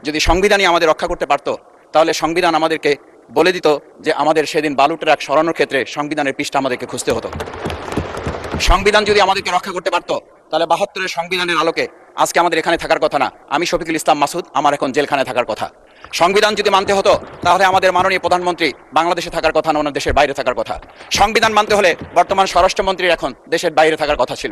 যদি সংবিধানই আমাদের রক্ষা করতে পারতো, তাহলে সংবিধান আমাদেরকে বলে দিত যে আমাদের সেদিন বালু ট্রাক সরানোর ক্ষেত্রে সংবিধানের পৃষ্ঠা আমাদেরকে খুঁজতে হতো। সংবিধান যদি আমাদেরকে রক্ষা করতে পারতো, তাহলে ৭২-এর সংবিধানের আলোকে আজকে আমাদের এখানে থাকার কথা না, আমি শফিকুল ইসলাম মাসুদ আমার এখন জেলখানায় থাকার কথা। সংবিধান যদি মানতে হতো, তাহলে আমাদের মাননীয় প্রধানমন্ত্রী বাংলাদেশে থাকার কথা না, ওনার দেশের বাইরে থাকার কথা। সংবিধান মানতে হলে বর্তমান স্বরাষ্ট্রমন্ত্রীর এখন দেশের বাইরে থাকার কথা ছিল।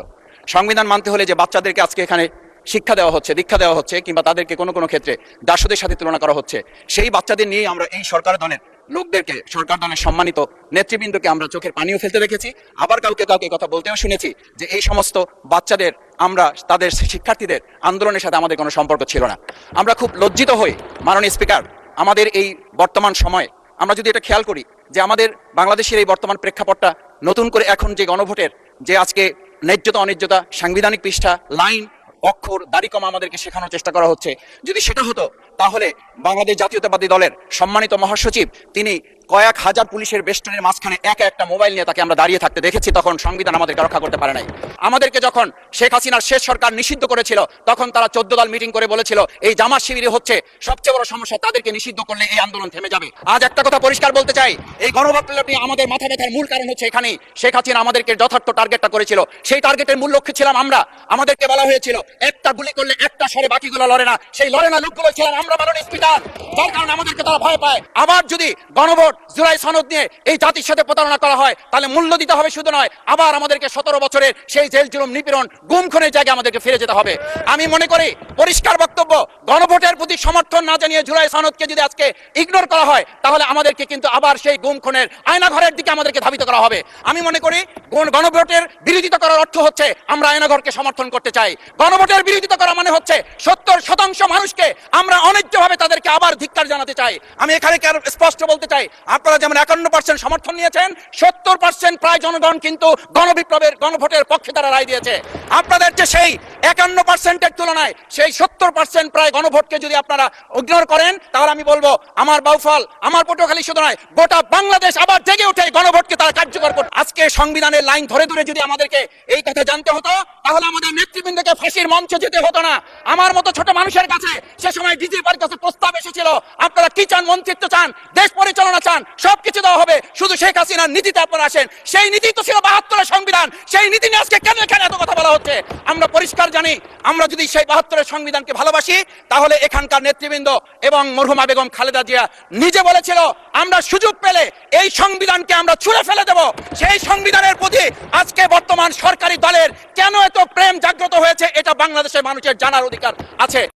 সংবিধান মানতে হলে যে বাচ্চাদেরকে আজকে এখানে শিক্ষা দেওয়া হচ্ছে, দীক্ষা দেওয়া হচ্ছে, কিংবা তাদেরকে কোনো কোনো ক্ষেত্রে দাসদের সাথে তুলনা করা হচ্ছে, সেই বাচ্চাদের নিয়েই আমরা এই সরকার দলের লোকদেরকে, সরকার দলের সম্মানিত নেতৃবৃন্দকে আমরা চোখের পানিও ফেলতে দেখেছি, আবার কাউকে কাউকে কথা বলতেও শুনেছি যে এই সমস্ত বাচ্চাদের, আমরা তাদের শিক্ষার্থীদের আন্দোলনের সাথে আমাদের কোনো সম্পর্ক ছিল না। আমরা খুব লজ্জিত হই মাননীয় স্পিকার, আমাদের এই বর্তমান সময়ে আমরা যদি এটা খেয়াল করি যে আমাদের বাংলাদেশের এই বর্তমান প্রেক্ষাপটটা নতুন করে এখন যে গণভোটের যে আজকে ন্যায্যতা অন্যায্যতা, সাংবিধানিক পৃষ্ঠা, লাইন, অক্ষর, দাড়িকমা আমাদেরকে শেখানোর চেষ্টা করা হচ্ছে, যদি সেটা হতো তাহলে বাংলাদেশ জাতীয়তাবাদী দলের সম্মানিত মহাসচিব তিনি কয়েক হাজার পুলিশের বেষ্টনের মাঝখানে একটা মোবাইল নিয়ে তাকে আমরা দাঁড়িয়ে থাকতে দেখেছি, তখন সংবিধান আমাদেরকে রক্ষা করতে পারে নাই। আমাদেরকে যখন শেখ হাসিনার শেষ সরকার নিষিদ্ধ করেছিল, তখন তারা 14 দল মিটিং করে বলেছিল এই জামাত শিবির হচ্ছে সবচেয়ে বড় সমস্যা, তাদেরকে নিষিদ্ধ করলে এই আন্দোলন থেমে যাবে। আজ একটা কথা পরিষ্কার বলতে চাই, এই গণবিপ্লব নিয়ে আমাদের মাথা ব্যথার মূল কারণ হচ্ছে এখানেই। শেখ হাসিনা আমাদেরকে যথার্থ টার্গেটটা করেছিল, সেই টার্গেটের মূল লক্ষ্য ছিলাম আমরা। আমাদেরকে বলা হয়েছিল একটা গুলি করলে একটা সরে বাকিগুলো লড়ে না, সেই লড়ে না লোকগুলো ছিলাম আমরা মাননীয় স্পিকার, যার কারণে আমাদেরকে তারা ভয় পায়। আবার যদি গণভোট, জুলাই সনদ নিয়ে এই জাতির সাথে প্রতারণা করা হয়, তাহলে মূল্য দিতে হবে শুধু নয়, আবার আমাদেরকে 17 বছরের সেই জেল জুলুম, নিপীড়ন, গুম খুনের জায়গায় আমাদেরকে ফিরে যেতে হবে। আমি মনে করি পরিষ্কার বক্তব্য, গণভোটের প্রতি সমর্থন না জানিয়ে জুলাই সনদকে যদি আজকে ইগনোর করা হয়, তাহলে আমাদেরকে কিন্তু আবার সেই গুম খুনের আয়নাঘরের দিকে আমাদেরকে ধাবিত করা হবে। আমি মনে করি গণভোটের বিরোধিতা করার অর্থ হচ্ছে আমরা আয়নাঘরকে সমর্থন করতে চাই। গণভোটের বিরোধিতা করা মানে হচ্ছে 70% মানুষকে আমরা অন্যায্যভাবে তাদেরকে আবার ধিক্কার জানাতে চাই। আমি এখানে স্পষ্ট বলতে চাই, আপনারা যেমন 51% সমর্থন নিয়েছেন, 70% প্রায় জনগণ কিন্তু গণবিপ্লবের, গণভোটের পক্ষে তারা রায় দিয়েছে। আপনাদের যে সেই 51%-এর তুলনায় সেই 70% প্রায় গণভোটকে যদি আপনারা ইগনোর করেন, তাহলে আমি বলবো আমার বাউফল, আমার পটুয়াখালী শুধু নয়, গোটা বাংলাদেশ আবার জেগে উঠে গণভোটকে তারা কার্যকর করবে। আজকে সংবিধানের লাইন ধরে ধরে যদি আমাদেরকে এই কথা জানতে হতো, তাহলে আমাদের নেতৃবৃন্দকে ফাঁসির মঞ্চে যেতে হতো না। আমার মতো ছোট মানুষের কাছে সে সময় ডিজিপির কাছে প্রস্তাব এসেছিল, আপনারা কি চান, মন্ত্রিত্ব চান, দেশ পরিচালনা চান, সবকিছু দেওয়া হবে, শুধু শেখ হাসিনার নীতিতে আপনারা আসেন। সেই নীতি তো ছিল ৭২-এর সংবিধান, সেই নীতি নিয়ে আজকে কেন এখানে এত কথা বলা হচ্ছে? আমরা পরিষ্কার জানি, আমরা যদি সেই ৭২-এর সংবিধানকে ভালোবাসি, তাহলে এখানকার নেতৃবৃন্দ এবং মরহুমা বেগম খালেদা জিয়া নিজে বলেছিল আমরা সুযোগ পেলে এই সংবিধানকে আমরা ছুঁড়ে ফেলে দেব। সেই সংবিধানের প্রতি আজকে বর্তমান সরকারি দলের কেন এত প্রেম জাগ্রত হয়েছে, এটা বাংলাদেশের মানুষের জানার অধিকার আছে।